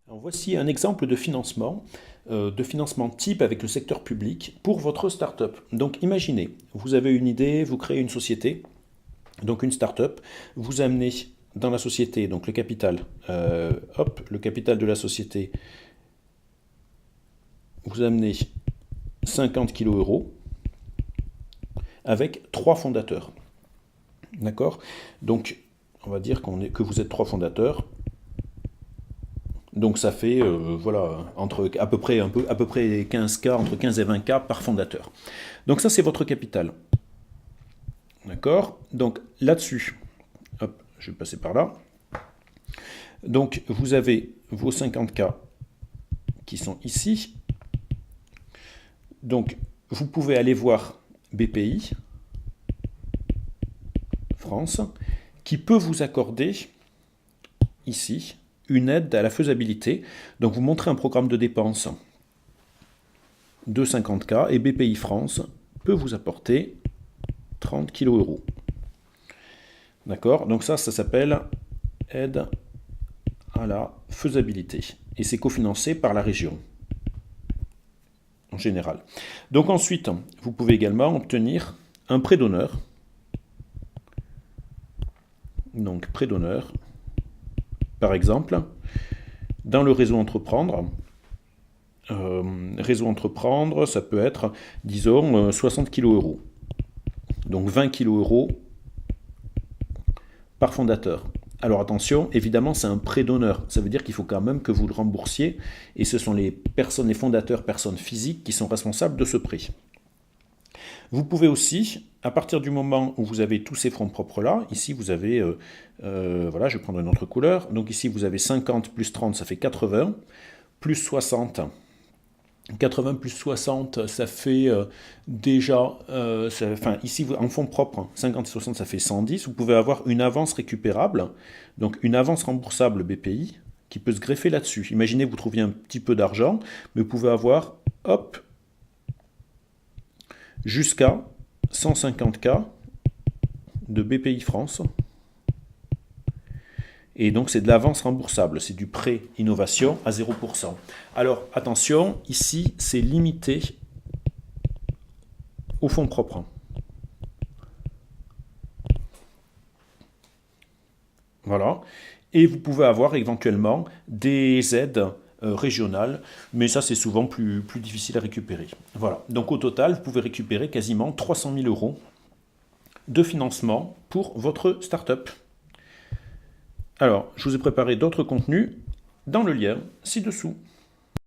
Alors voici un exemple de financement type avec le secteur public pour votre start-up. Donc imaginez, vous avez une idée, vous créez une société, donc une start-up, vous amenez dans la société, donc le capital, le capital de la société, vous amenez 50 kilos euros avec 3 fondateurs. D'accord. Donc on va dire que vous êtes 3 fondateurs. Donc ça fait voilà, à peu près 15K, entre 15 et 20K par fondateur. Donc ça c'est votre capital. D'accord. Donc là-dessus, hop, je vais passer par là. Donc vous avez vos 50K qui sont ici. Donc vous pouvez aller voir BPI France qui peut vous accorder ici une aide à la faisabilité. Donc vous montrez un programme de dépenses de 50K et BPI France peut vous apporter 30 kilos euros. D'accord. Donc ça s'appelle aide à la faisabilité. Et c'est cofinancé par la région, en général. Donc ensuite, vous pouvez également obtenir un prêt d'honneur. Donc prêt d'honneur, par exemple, dans le réseau entreprendre. Réseau entreprendre, ça peut être, disons, 60 kilos euros. Donc 20 kilos euros par fondateur. Alors attention, évidemment, c'est un prêt d'honneur. Ça veut dire qu'il faut quand même que vous le remboursiez. Et ce sont les fondateurs, personnes physiques, qui sont responsables de ce prêt. Vous pouvez aussi, à partir du moment où vous avez tous ces fonds propres-là, ici vous avez, voilà, je vais prendre une autre couleur. Donc ici vous avez 50 plus 30, ça fait 80, plus 60. 80 plus 60, ça fait déjà, ici en fonds propres, 50 et 60, ça fait 110. Vous pouvez avoir une avance récupérable, donc une avance remboursable BPI, qui peut se greffer là-dessus. Imaginez, vous trouviez un petit peu d'argent, mais vous pouvez avoir, hop, jusqu'à 150K de BPI France. Et donc c'est de l'avance remboursable, c'est du prêt innovation à 0%. Alors attention, ici c'est limité aux fonds propres. Voilà. Et vous pouvez avoir éventuellement des aides régionales, mais ça c'est souvent plus difficile à récupérer. Voilà. Donc au total, vous pouvez récupérer quasiment 300 000 euros de financement pour votre start-up. Alors, je vous ai préparé d'autres contenus dans le lien ci-dessous.